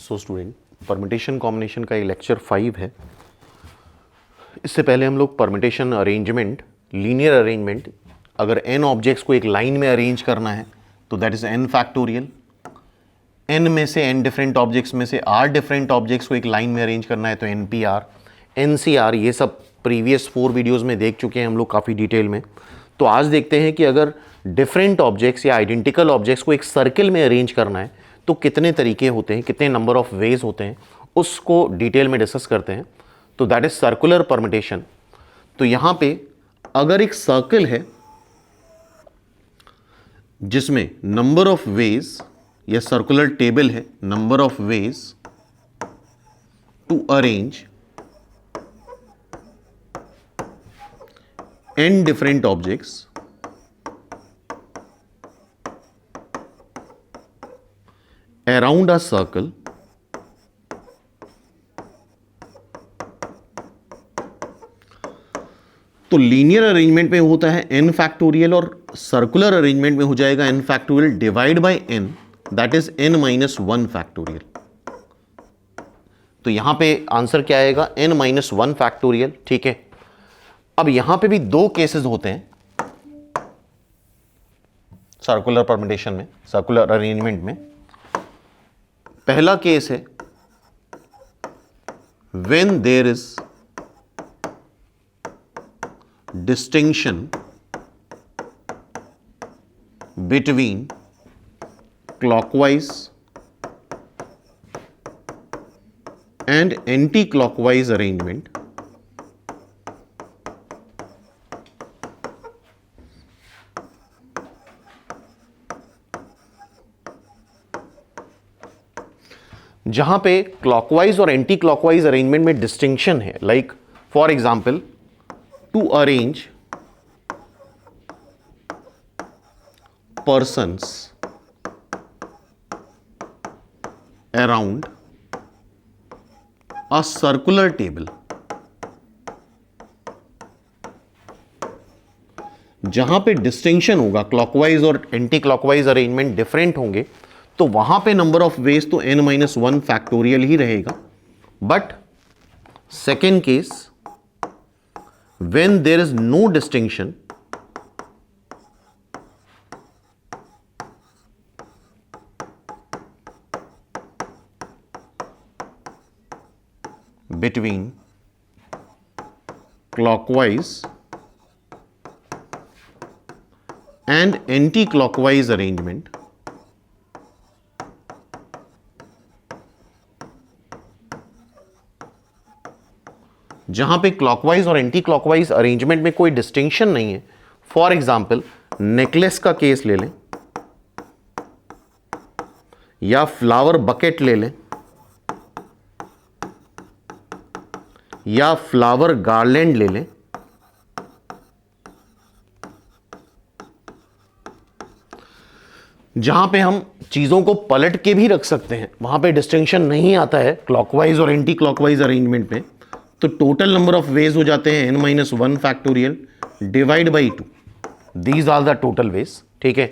So student, permutation combination का ये lecture 5 है। इससे पहले हम लोग परमिटेशन अरेंजमेंट, लीनियर अरेंजमेंट, अगर n ऑब्जेक्ट्स को एक लाइन में अरेंज करना है तो that is n factorial. n में से n डिफरेंट ऑब्जेक्ट्स में से r डिफरेंट ऑब्जेक्ट्स को एक लाइन में अरेंज करना है तो npr, ncr, ये सब प्रीवियस 4 वीडियोस में देख चुके हैं हम लोग काफ़ी डिटेल में। तो आज देखते हैं कि अगर डिफरेंट ऑब्जेक्ट्स या आइडेंटिकल ऑब्जेक्ट्स को एक सर्किल में अरेंज करना है तो कितने तरीके होते हैं, कितने नंबर ऑफ वेज होते हैं, उसको डिटेल में डिस्कस करते हैं। तो दैट इज सर्कुलर परमिटेशन। तो यहां पे अगर एक सर्कल है जिसमें नंबर ऑफ वेज या सर्कुलर टेबल है, number of ways to arrange n different objects around a circle तो लीनियर अरेंजमेंट में होता है n फैक्टोरियल और सर्कुलर अरेंजमेंट में हो जाएगा n factorial divide by n, that is n minus 1 factorial. तो यहां पे आंसर क्या आएगा? n minus 1 factorial. ठीक है, अब यहां पे भी दो केसेस होते हैं सर्कुलर परमिटेशन में, सर्कुलर अरेंजमेंट में। पहला केस है when there is distinction between clockwise and anti clockwise arrangement जहां पे क्लॉकवाइज और एंटी क्लॉकवाइज अरेंजमेंट में डिस्टिंक्शन है। Like for example, to arrange persons around a circular table, जहां पे डिस्टिंक्शन होगा, क्लॉकवाइज और एंटी क्लॉकवाइज अरेंजमेंट डिफरेंट होंगे, तो वहां पे नंबर ऑफ वेज तो n माइनस 1 फैक्टोरियल ही रहेगा। But second case, when there is no distinction between clockwise and anti-clockwise arrangement, जहां पे क्लॉकवाइज और एंटी क्लॉकवाइज अरेंजमेंट में कोई डिस्टिंक्शन नहीं है। फॉर एग्जाम्पल, नेकलेस का केस ले लें या फ्लावर बकेट ले लें या फ्लावर गार्लैंड ले लें। जहां पे हम चीजों को पलट के भी रख सकते हैं, वहां पे डिस्टिंक्शन नहीं आता है क्लॉकवाइज और एंटी क्लॉकवाइज अरेंजमेंट में। तो टोटल नंबर ऑफ वेज हो जाते हैं n minus 1 factorial divide by 2। These are the total ways. ठीक है,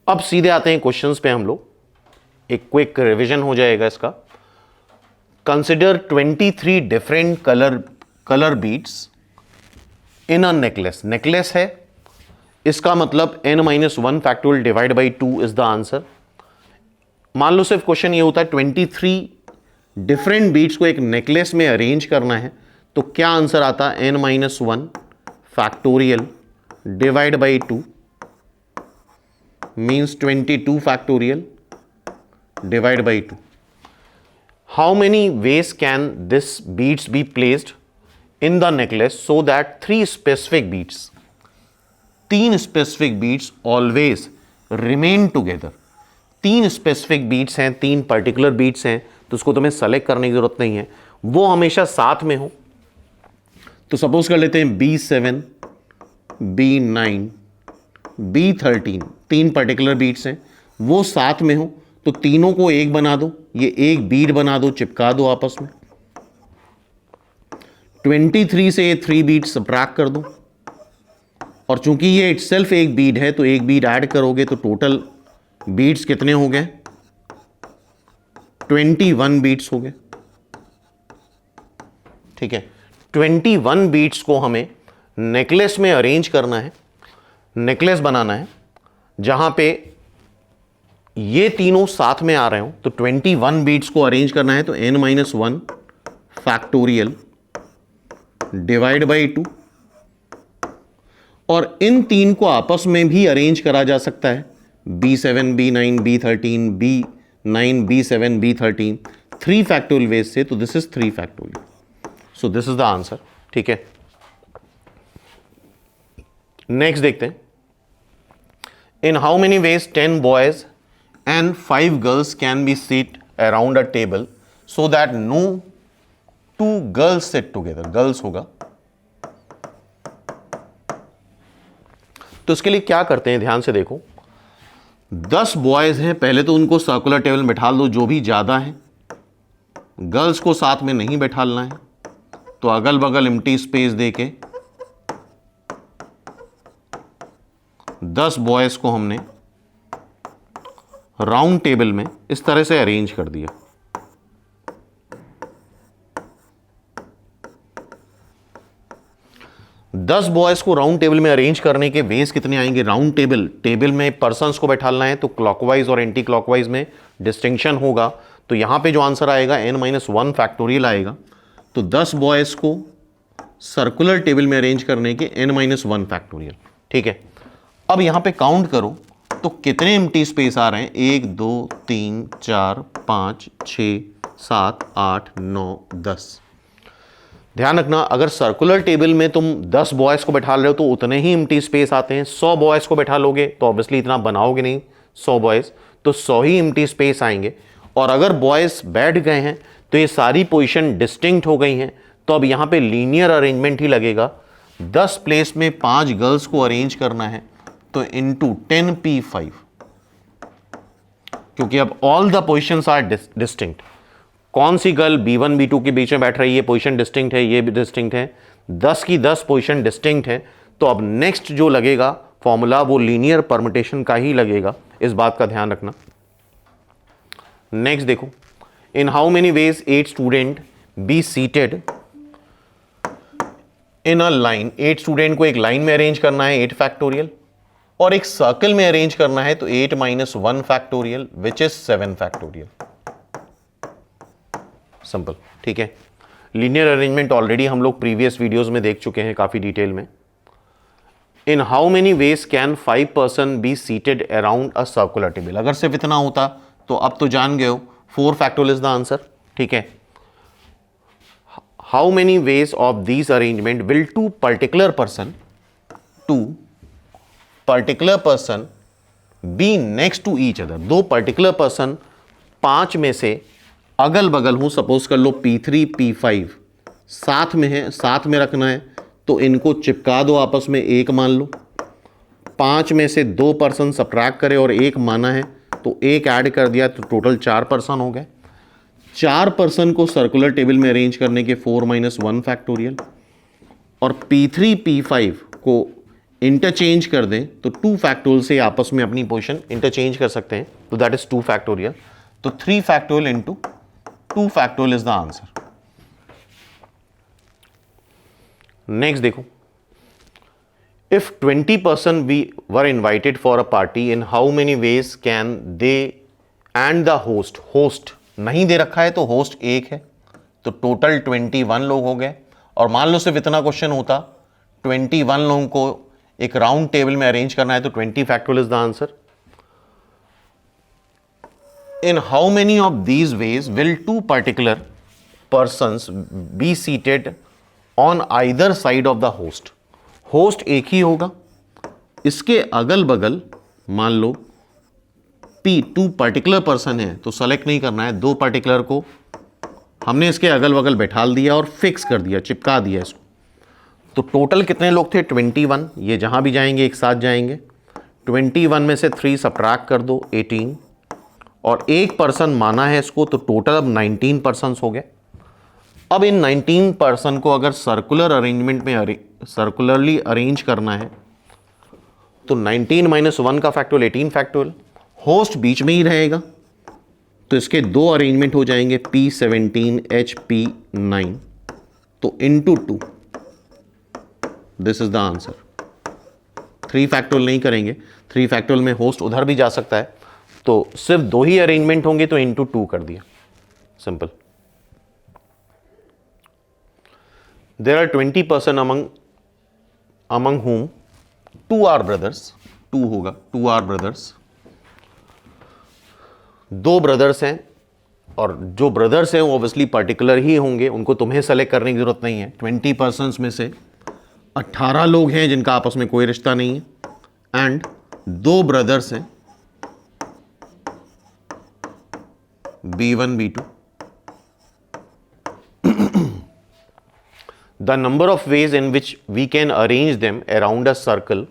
अब सीधे आते हैं क्वेश्चंस पे हम लोग। एक क्विक रिवीजन हो जाएगा इसका। Consider 23 different colour beads in a necklace. Necklace है, इसका मतलब n minus 1 factorial divide by 2 is the answer. मान लो सिर्फ क्वेश्चन ये होता है 23 डिफरेंट बीट्स को एक नेकलेस में अरेंज करना है, तो क्या आंसर आता है? n minus 1 factorial divide by 2 means 22 factorial divide by 2। How many ways can this beads be placed in the necklace so that 3 specific beads, 3 specific beads always remain together. 3 specific beads हैं, 3 particular beats हैं, तो उसको तुम्हें select करने की जरूरत नहीं है, वो हमेशा साथ में हो। तो सपोज कर लेते हैं B7, B9, B13, 3 particular beats हैं, वो साथ में हो, तो तीनों को एक बना दो, ये एक बीट बना दो, चिपका दो आपस में। 23 से ये 3 बीट सबट्रैक्ट कर दो, और चूंकि ये इटसेल्फ एक बीट है तो एक बीट ऐड करोगे तो टोटल बीट्स कितने हो गए? 21 बीट्स हो गए, ठीक है। 21 बीट्स को हमें नेकलेस में अरेंज करना है, नेकलेस बनाना है जहां पे ये तीनों साथ में आ रहे हो। तो 21 बीट्स को अरेंज करना है तो n-1 फैक्टोरियल डिवाइड बाई 2, और इन तीन को आपस में भी अरेंज करा जा सकता है, B7 B9 B13 B9 B7 B13 3 factorial ways से, तो this is 3 factorial. So this is the answer, ठीक है। नेक्स्ट देखते हैं, in how many ways 10 boys and 5 girls can be seat around a table so that no 2 girls sit together. Girls होगा तो इसके लिए क्या करते हैं, ध्यान से देखो। 10 बॉयज हैं, पहले तो उनको सर्कुलर टेबल में बैठा दो, जो भी ज्यादा है। गर्ल्स को साथ में नहीं बैठालना है, तो अगल बगल एम्प्टी स्पेस देके 10 बॉयज को हमने राउंड टेबल में इस तरह से अरेंज कर दिया। दस बॉयज को राउंड टेबल में अरेंज करने के वेज कितने आएंगे। राउंड टेबल में पर्सन्स को बैठाना है तो क्लॉकवाइज और एंटी क्लॉकवाइज में डिस्टिंक्शन होगा। तो यहां पे जो आंसर आएगा n-1 फैक्टोरियल आएगा। तो 10 बॉयज को सर्कुलर टेबल में अरेंज करने के n-1 फैक्टोरियल, ठीक है। अब यहां पे काउंट करो तो कितने एम्प्टी स्पेस आ रहे हैं, 1 2 3 4 5 6 7 8 9 10। ध्यान रखना, अगर सर्कुलर टेबल में तुम 10 बॉयज को बैठा रहे हो तो उतने ही एम्प्टी स्पेस आते हैं। 100 बॉयज को बैठा लोगे तो ऑब्वियसली इतना बनाओगे नहीं 100 बॉयज, तो 100 ही एम्प्टी स्पेस आएंगे। और अगर बॉयज बैठ गए हैं तो ये सारी पोजीशन डिस्टिंक्ट हो गई हैं, तो अब यहां पे लीनियर अरेंजमेंट ही लगेगा। 10 प्लेस में 5 गर्ल्स को अरेंज करना है तो इंटू 10p5, क्योंकि अब all the positions are distinct. कौन सी गर्ल B1 B2 के बीच में बैठ रही है, पोजीशन डिस्टिंक्ट है, ये भी डिस्टिंक्ट है। 10 की 10 पोजीशन डिस्टिंक्ट है, तो अब नेक्स्ट जो लगेगा फॉर्मूला वो लीनियर परम्यूटेशन का ही लगेगा, इस बात का ध्यान रखना। नेक्स्ट देखो, इन how many veg 8 student be seated in a line. 8 student को एक लाइन में अरेंज करना है 8 फैक्टोरियल, और एक सर्कल में अरेंज करना है तो 8-1 factorial which is 7 factorial. Simple, ठीक है। लीनियर अरेंजमेंट ऑलरेडी हम लोग प्रीवियस वीडियोस में देख चुके हैं काफी डिटेल में। इन how many ways can 5 person be seated around a circular table. अगर सिर्फ इतना होता तो अब तो जान गए हो 4 फैक्टोरियल इज द आंसर, ठीक है। How many ways of this arrangement will 2 particular person be next to each other. 2 particular person 5 में से अगल बगल हूं, सपोज कर लो P3 P5 साथ में है, साथ में रखना है तो इनको चिपका दो आपस में, 1 मान लो। 5 में से 2 पर्सन सब्ट्रैक्ट करे और 1 माना है तो 1 ऐड कर दिया तो टोटल 4 पर्सन हो गए। 4 पर्सन को सर्कुलर टेबल में अरेंज करने के 4-1 फैक्टोरियल, और P3 P5 को इंटरचेंज कर दें तो 2 फैक्टोरियल से आपस में अपनी पोजीशन इंटरचेंज कर सकते हैं, तो दैट इज 2 फैक्टोरियल। तो 3 factorial into 2 factorial is the answer. Next देखो, if 20 person we were invited for a party, in how many ways can they and the host नहीं दे रखा है तो होस्ट 1 है, तो टोटल 21 लोग हो गए। और मान लो सिर्फ इतना क्वेश्चन होता, 21 लोगों को एक राउंड टेबल में अरेंज करना है तो 20 factorial is the answer. In how many of these ways will 2 particular persons be seated on either side of the host? Host एक ही होगा, इसके अगल बगल मान लो P2 पर्टिकुलर पर्सन है तो सेलेक्ट नहीं करना है, 2 पर्टिकुलर को हमने इसके अगल बगल बैठाल दिया और फिक्स कर दिया, चिपका दिया इसको। तो टोटल कितने लोग थे, 21। ये जहां भी जाएंगे एक साथ जाएंगे। 21 में से 3 सब्ट्रैक्ट कर दो, 18, और 1 पर्सन माना है इसको, तो टोटल अब 19 पर्सन हो गए। अब इन 19 पर्सन को अगर सर्कुलर अरेंजमेंट में सर्कुलरली अरेंज करना है तो 19-1 का फैक्टोरियल 18 फैक्टोरियल। होस्ट बीच में ही रहेगा तो इसके दो अरेंजमेंट हो जाएंगे P17HP9, तो into 2, this is the answer. 3 factorial नहीं करेंगे, 3 फैक्टोरियल में होस्ट उधर भी जा सकता है, तो सिर्फ 2 ही अरेंजमेंट होंगे तो इंटू 2 कर दिया, simple. There are 20 person among whom 2 are brothers, 2 होगा, 2 are brothers, 2 ब्रदर्स हैं, और जो ब्रदर्स हैं वो ऑब्वियसली पर्टिकुलर ही होंगे, उनको तुम्हें सेलेक्ट करने की जरूरत नहीं है। 20 पर्सन्स में से 18 लोग हैं जिनका आपस में कोई रिश्ता नहीं है, एंड 2 ब्रदर्स हैं B1 B2। The number of ways in which we can arrange them around a circle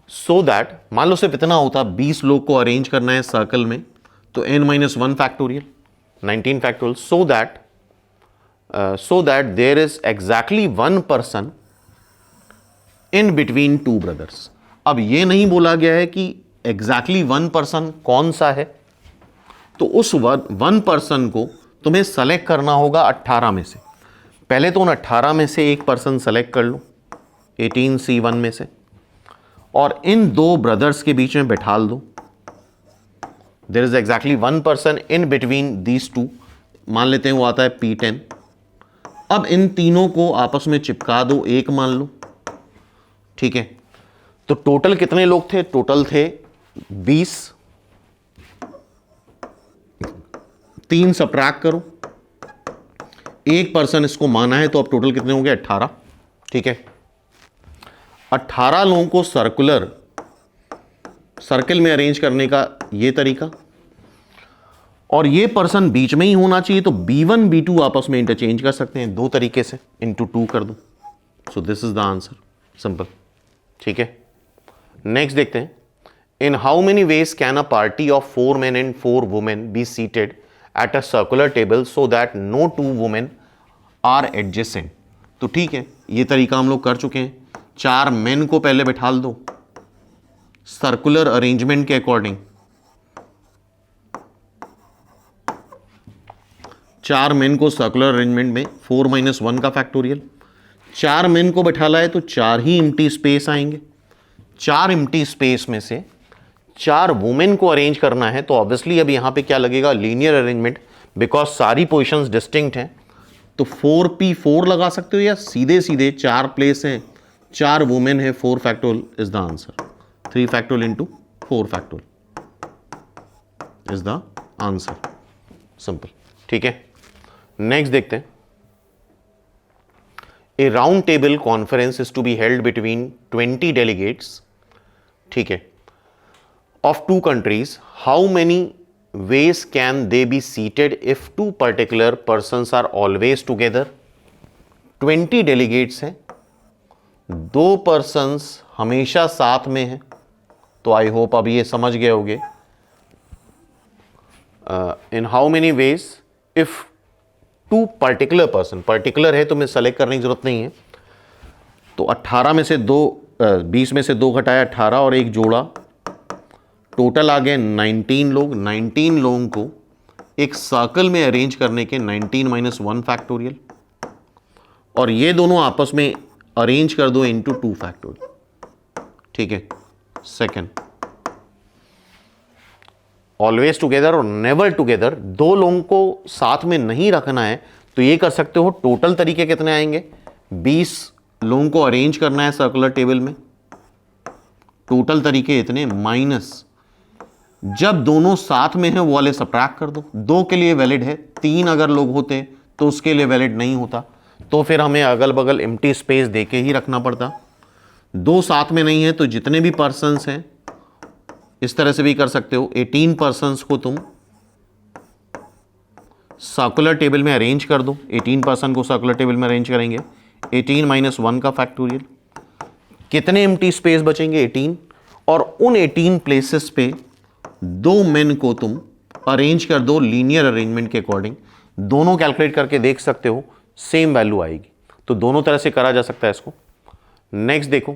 so that, मान लो सिर्फ इतना होता, 20 लोग को अरेंज करना है सर्कल में, तो n-1 factorial 19 factorial, so that there is exactly 1 person in between 2 brothers। अब ये नहीं बोला गया है कि exactly 1 person कौन सा है, तो उस 1 person को तुम्हें सेलेक्ट करना होगा 18 में से। पहले तो उन 18 में से एक पर्सन सेलेक्ट कर लो 18C1 में से, और इन 2 ब्रदर्स के बीच में बैठाल दो। There is exactly 1 person in between these 2, मान लेते हैं वो आता है P10। अब इन तीनों को आपस में चिपका दो, 1 मान लो, ठीक है। तो टोटल कितने लोग थे? टोटल थे 20, 3 सबट्रैक्ट करो, 1 पर्सन इसको माना है, तो अब टोटल कितने होंगे? 18, ठीक है। 18 लोगों को सर्कल में अरेंज करने का ये तरीका, और ये पर्सन बीच में ही होना चाहिए, तो B1 B2 आपस में इंटरचेंज कर सकते हैं 2 तरीके से, इंटू 2 कर दो, so this is the answer, simple, ठीक है। नेक्स्ट देखते हैं, in how many ways can a party of 4 men and 4 women be seated at a circular table so that no 2 women are adjacent. तो ठीक है, ये तरीका हम लोग कर चुके हैं। 4 मेन को पहले बैठाल दो सर्कुलर अरेंजमेंट के अकॉर्डिंग, 4 मेन को सर्कुलर अरेंजमेंट में 4-1 का फैक्टोरियल। 4 मेन को बैठाला है तो 4 ही इम्प्टी स्पेस आएंगे। 4 इम्प्टी स्पेस में से 4 वुमेन को अरेंज करना है, तो ऑब्वियसली अब यहां पे क्या लगेगा? लीनियर अरेंजमेंट, बिकॉज सारी पोजीशंस डिस्टिंक्ट हैं, तो 4P4 लगा सकते हो, या सीधे सीधे 4 प्लेस हैं, 4 वुमेन है, 4 factorial is the answer. 3 factorial into 4 factorial is the answer, simple, ठीक है। नेक्स्ट देखते हैं, a round table conference is to be held between 20 delegates, ठीक है, of 2 countries. How many ways can they be seated if 2 particular persons are always together? 20 delegates हैं, 2 persons हमेशा साथ में हैं, तो आई होप अब ये समझ गए होगे। इन how many veg if 2 particular person, particular है तो मैं सेलेक्ट करने की जरूरत नहीं है, तो 18 में से 2 20 में से 2 घटाया 18 और 1 जोड़ा, टोटल आ गए 19 लोग। 19 लोगों को एक सर्कल में अरेंज करने के 19-1 फैक्टोरियल, और ये दोनों आपस में अरेंज कर दो इंटू 2 फैक्टोरियल, ठीक है। सेकंड, ऑलवेज टुगेदर और नेवर टुगेदर, 2 लोगों को साथ में नहीं रखना है, तो ये कर सकते हो। टोटल तरीके कितने आएंगे? 20 लोगों को अरेंज करना है सर्कुलर टेबल में, टोटल तरीके इतने, माइनस जब दोनों साथ में हैं वो वाले सबट्रैक्ट कर दो। 2 के लिए वैलिड है, 3 अगर लोग होते तो उसके लिए वैलिड नहीं होता, तो फिर हमें अगल बगल एम्प्टी स्पेस देके ही रखना पड़ता। 2 साथ में नहीं है तो जितने भी पर्सन्स हैं इस तरह से भी कर सकते हो। 18 पर्सन्स को तुम सर्कुलर टेबल में अरेंज कर दो, 18 पर्सन को सर्कुलर टेबल में अरेंज करेंगे, 18-1 का फैक्टोरियल, कितने एम्प्टी स्पेस बचेंगे? 18, और उन 18 प्लेसेस पे 2 मेन को तुम अरेंज कर दो लीनियर अरेंजमेंट के अकॉर्डिंग। दोनों कैलकुलेट करके देख सकते हो, सेम वैल्यू आएगी, तो दोनों तरह से करा जा सकता है इसको। नेक्स्ट देखो,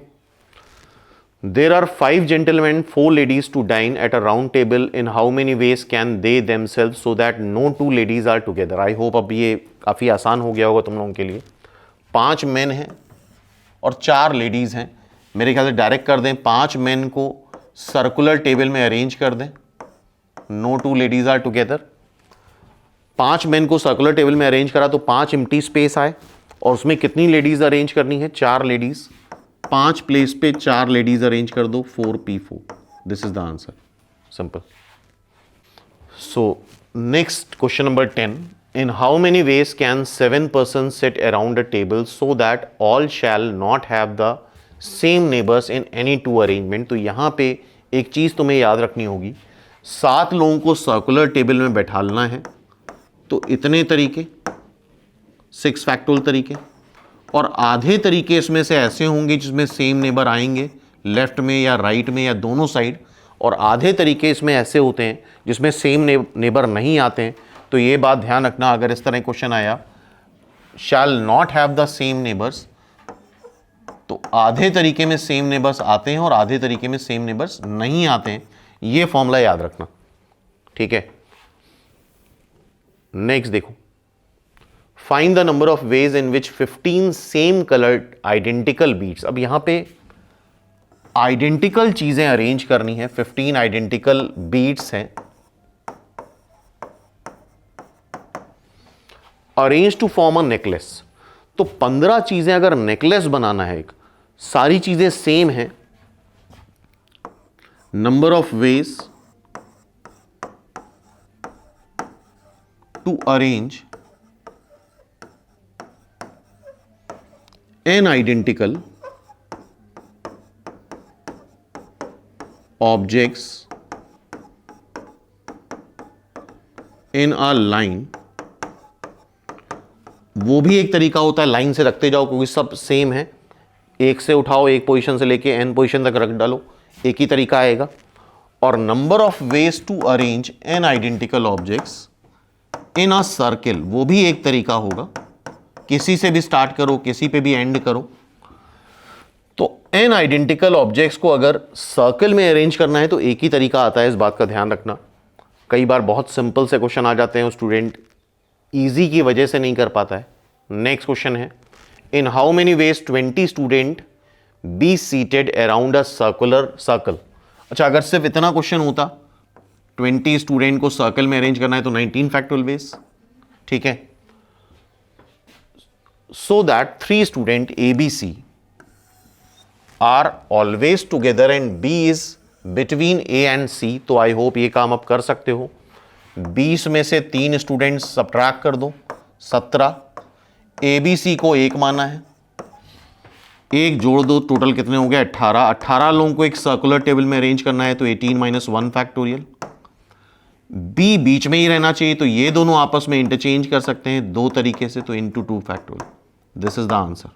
there are 5 gentlemen 4 ladies to dine at a round table. In how many ways can they themselves so that no 2 ladies are together? I hope अब ये काफ़ी आसान हो गया होगा तुम लोगों के लिए। 5 मेन हैं और 4 लेडीज़ हैं। मेरे ख्याल से डायरेक्ट कर दें, 5 मेन को सर्कुलर टेबल में अरेंज कर दें, no 2 ladies are together. 5 men को सर्कुलर टेबल में अरेंज करा तो 5 एम्प्टी स्पेस आए और उसमें कितनी लेडीज अरेंज करनी है? 4 लेडीज। 5 प्लेस पे 4 लेडीज अरेंज कर दो, 4p4। This is the answer, simple. So next question number 10, in how many ways can 7 persons sit around a table so that all shall not have the same neighbors in any 2 arrangement? तो यहां पे एक चीज तुम्हें याद रखनी होगी, 7 लोगों को सर्कुलर टेबल में बैठालना है तो इतने तरीके, 6 फैक्टोरियल तरीके, और आधे तरीके इसमें से ऐसे होंगे जिसमें सेम नेबर आएंगे लेफ्ट में या राइट में या दोनों साइड, और आधे तरीके इसमें ऐसे होते हैं जिसमें सेम नेबर नहीं आते हैं। तो ये बात ध्यान रखना, अगर इस तरह क्वेश्चन आया shall not have the same neighbours, तो आधे तरीके में सेम नेबर्स आते हैं और आधे तरीके में सेम नेबर्स नहीं आते हैं। ये फॉर्मूला याद रखना, ठीक है। नेक्स्ट देखो, find the number of ways in which 15 same coloured identical beads. अब यहां पे आइडेंटिकल चीजें अरेंज करनी है, 15 आइडेंटिकल बीट्स हैं, arrange to form a necklace. तो 15 चीजें अगर नेकलेस बनाना है, एक सारी चीजें सेम हैं, number of ways to arrange n identical objects in a line. वो भी एक तरीका होता है, लाइन से रखते जाओ क्योंकि सब सेम है, एक से उठाओ, एक पोजीशन से लेके एन पोजीशन तक रख डालो, एक ही तरीका आएगा। और number of ways to arrange n identical objects in a circle, वो भी एक तरीका होगा, किसी से भी स्टार्ट करो, किसी पे भी एंड करो। तो एन आइडेंटिकल ऑब्जेक्ट्स को अगर सर्कल में अरेंज करना है तो एक ही तरीका आता है, इस बात का ध्यान रखना। कई बार बहुत सिंपल से क्वेश्चन आ जाते हैं, स्टूडेंट इजी की वजह से नहीं कर पाता है। नेक्स्ट क्वेश्चन है, इन how many veg 20 student be seated around a circular circle. अच्छा, अगर सिर्फ इतना क्वेश्चन होता, 20 स्टूडेंट को सर्कल में अरेंज करना है तो 19 फैक्टोरियल वेज, ठीक है। So that 3 student A B C are always together and B is between A and C. तो आई होप ये काम आप कर सकते हो। 20 में से 3 स्टूडेंट्स सब्ट्रैक्ट कर दो, 17। ए बी सी को 1 माना है, 1 जोड़ दो, टोटल कितने हो गए? 18। 18 लोगों को एक सर्कुलर टेबल में अरेंज करना है तो 18 - 1 फैक्टोरियल। बी बीच में ही रहना चाहिए तो ये दोनों आपस में इंटरचेंज कर सकते हैं 2 तरीके से, तो into 2 factorial. This is the answer,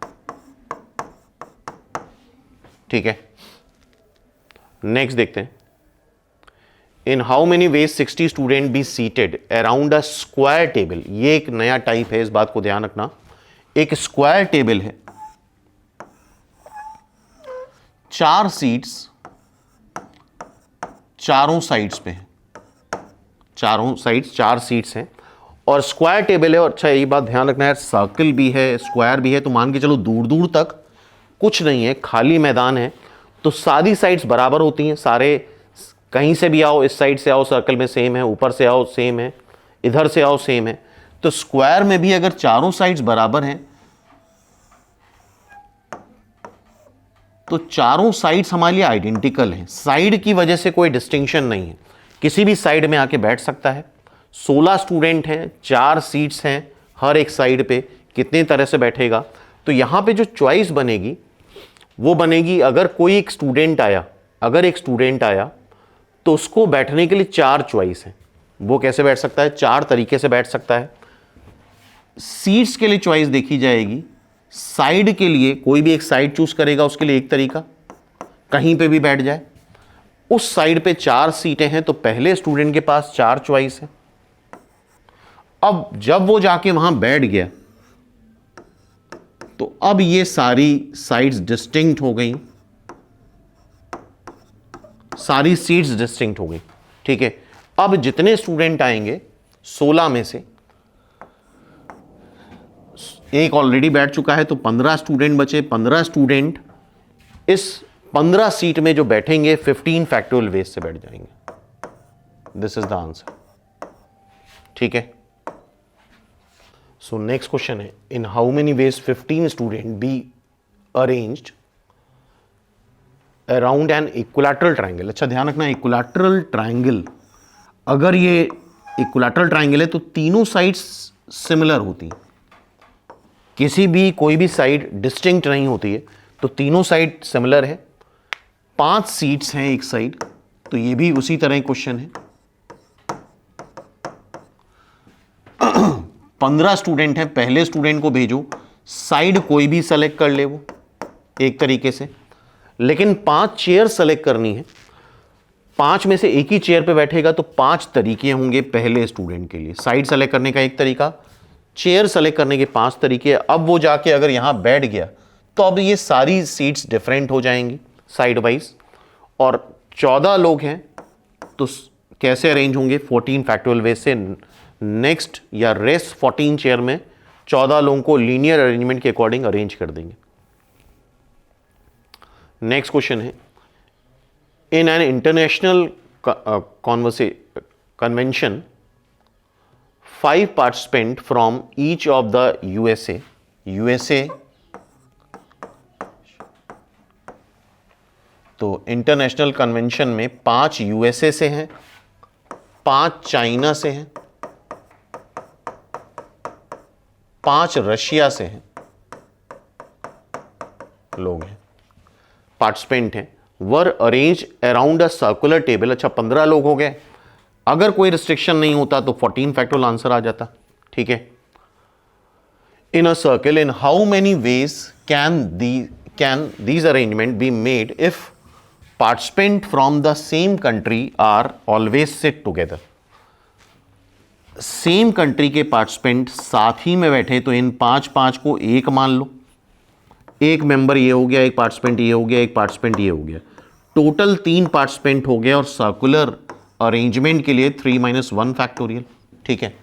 ठीक है। नेक्स्ट देखते हैं, in how many veg 60 student be seated around a square table. ये एक नया टाइप है, इस बात को ध्यान रखना। एक स्क्वायर टेबल है, 4 सीट्स चारों साइड्स पे हैं, चारों साइड्स 4 सीट्स हैं और स्क्वायर टेबल है। और अच्छा, ये बात ध्यान रखना है, सर्कल भी है, स्क्वायर भी है, तो मान के चलो दूर दूर तक कुछ नहीं है, खाली मैदान है, तो सारी साइड्स बराबर होती हैं। सारे कहीं से भी आओ, इस साइड से आओ सर्कल में सेम है, ऊपर से आओ सेम है, इधर से आओ सेम है। तो स्क्वायर में भी अगर चारों साइड्स बराबर हैं तो चारों साइड्स हमारे लिए आइडेंटिकल हैं। साइड की वजह से कोई डिस्टिंक्शन नहीं है, किसी भी साइड में आके बैठ सकता है। 16 स्टूडेंट हैं, 4 सीट्स हैं हर एक साइड पे, कितने तरह से बैठेगा। तो यहां पे जो चॉइस बनेगी वो बनेगी, अगर कोई एक स्टूडेंट आया, अगर एक स्टूडेंट आया तो उसको बैठने के लिए 4 चॉइस हैं। वो कैसे बैठ सकता है? 4 तरीके से बैठ सकता है। सीट्स के लिए चॉइस देखी जाएगी, साइड के लिए कोई भी एक साइड चूज करेगा, उसके लिए एक तरीका, कहीं पे भी बैठ जाए। उस साइड पे 4 सीटें हैं तो पहले स्टूडेंट के पास 4 चॉइस है। अब जब वो जाके वहां बैठ गया तो अब ये सारी साइड्स डिस्टिंक्ट हो गई, सारी सीट्स डिस्टिंक्ट हो गई, ठीक है। अब जितने स्टूडेंट आएंगे 16 में से एक ऑलरेडी बैठ चुका है, तो 15 स्टूडेंट बचे। 15 स्टूडेंट इस 15 सीट में जो बैठेंगे 15 फैक्टोरियल वेज से बैठ जाएंगे। दिस इज द आंसर, ठीक है। सो नेक्स्ट क्वेश्चन है, इन how many veg 15 student be arranged around an equilateral triangle. अच्छा ध्यान रखना, इक्विलैटरल ट्राइंगल, अगर ये इक्विलैटरल ट्राइंगल है तो तीनों साइड्स सिमिलर होती हैं, किसी भी कोई भी साइड डिस्टिंक्ट नहीं होती है, तो तीनों साइड सिमिलर है। 5 सीट्स हैं एक साइड, तो ये भी उसी तरह क्वेश्चन है। 15 स्टूडेंट हैं, पहले स्टूडेंट को भेजो, साइड कोई भी सेलेक्ट कर ले वो एक तरीके से, लेकिन 5 चेयर सेलेक्ट करनी है। 5 में से एक ही चेयर पे बैठेगा, तो 5 तरीके होंगे पहले स्टूडेंट के लिए। साइड सेलेक्ट करने का एक तरीका, चेयर सेलेक्ट करने के 5 तरीके। अब वो जाके अगर यहां बैठ गया तो अब ये सारी सीट्स डिफरेंट हो जाएंगी साइड वाइज, और 14 लोग हैं तो कैसे अरेंज होंगे? 14 फैक्टोरियल वेज से। नेक्स्ट या रेस्ट 14 चेयर में 14 लोगों को लीनियर अरेंजमेंट के अकॉर्डिंग अरेंज कर देंगे। नेक्स्ट क्वेश्चन है, in an international convention 5 participant from each of the USA, तो इंटरनेशनल कन्वेंशन में 5 यूएसए से हैं, 5 चाइना से हैं, 5 रशिया से हैं, लोग हैं, पार्टिसिपेंट हैं। Were arrange around a circular table. अच्छा 15 लोग हो गए, अगर कोई रिस्ट्रिक्शन नहीं होता तो 14 फैक्टोरियल आंसर आ जाता, ठीक है। In a circle, in how many ways can these arrangement be made if participant from the same country are always sit together. Same country के पार्टिसिपेंट साथ ही में बैठे, तो इन 5 को एक मान लो, एक मेंबर ये हो गया, एक पार्टिसिपेंट ये हो गया, एक पार्टिसिपेंट ये हो गया, टोटल 3 पार्टिसिपेंट हो गए, और सर्कुलर अरेंजमेंट के लिए 3 - 1 फैक्टोरियल, ठीक है।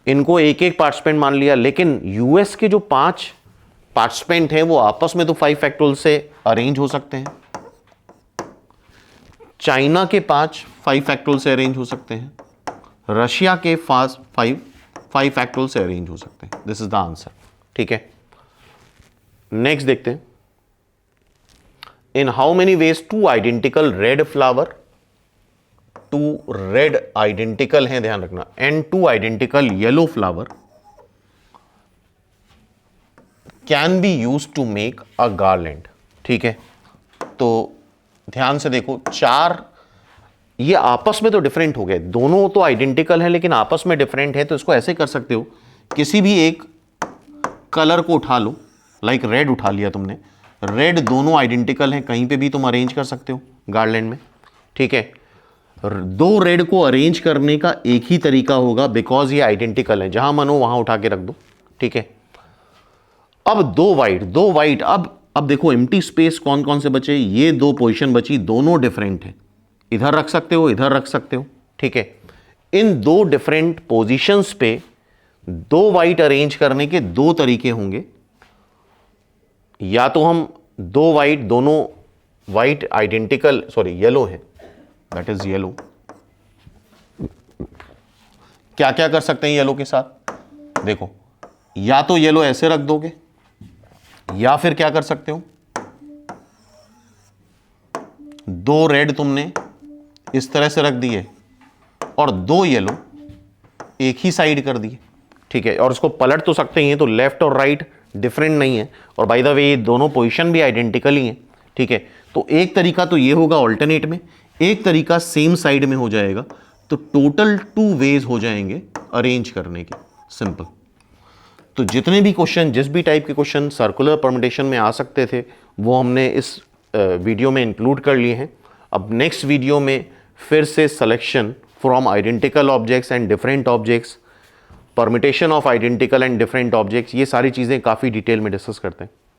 इनको एक एक पार्टिसिपेंट मान लिया, लेकिन यूएस के जो 5 पार्टिसिपेंट हैं वो आपस में तो 5 फैक्टोरियल से अरेंज हो सकते हैं, चाइना के 5 फैक्टोरियल से अरेंज हो सकते हैं, रशिया के 5 फैक्टोरियल से अरेंज हो सकते हैं। दिस इज द आंसर, ठीक है। नेक्स्ट देखते हैं, in how many ways 2 identical red flower, 2 red identical हैं, ध्यान रखना, and 2 identical yellow flower can be use to make a garland, ठीक है। तो ध्यान से देखो, 4 ये आपस में तो डिफरेंट हो गए, दोनों तो आइडेंटिकल हैं लेकिन आपस में डिफरेंट है, तो इसको ऐसे कर सकते हो, किसी भी एक कलर को उठा लो, लाइक रेड उठा लिया तुमने, रेड दोनों आइडेंटिकल हैं, कहीं पे भी तुम अरेंज कर सकते हो गार्लैंड में, ठीक है। 2 रेड को अरेंज करने का एक ही तरीका होगा, बिकॉज ये आइडेंटिकल है, जहां मन हो वहां उठा के रख दो, ठीक है। अब 2 वाइट, अब देखो एम्प्टी स्पेस कौन कौन से बचे, ये 2 पोजीशन बची, दोनों डिफरेंट है, इधर रख सकते हो, इधर रख सकते हो, ठीक है। इन 2 डिफरेंट पोजीशंस पे 2 वाइट अरेंज करने के 2 तरीके होंगे, या तो हम 2 वाइट, दोनों वाइट आइडेंटिकल, येलो है, दैट इज येलो। क्या क्या कर सकते हैं येलो के साथ, देखो, या तो येलो ऐसे रख दोगे, या फिर क्या कर सकते हो, 2 रेड तुमने इस तरह से रख दिए और 2 येलो एक ही साइड कर दिए, ठीक है। और इसको पलट तो सकते हैं, तो लेफ्ट और राइट डिफरेंट नहीं है, और बाय द वे ये दोनों पोजीशन भी आइडेंटिकल ही हैं, ठीक है। तो एक तरीका तो ये होगा ऑल्टरनेट में, एक तरीका सेम साइड में हो जाएगा, तो टोटल 2 वेज हो जाएंगे अरेंज करने के, सिंपल। तो जितने भी क्वेश्चन, जिस भी टाइप के क्वेश्चन सर्कुलर परम्यूटेशन में आ सकते थे, वो हमने इस वीडियो में इंक्लूड कर लिए हैं। अब नेक्स्ट वीडियो में फिर से selection from identical objects and different objects, permutation of identical and different objects, ये सारी चीज़ें काफ़ी डिटेल में डिस्कस करते हैं।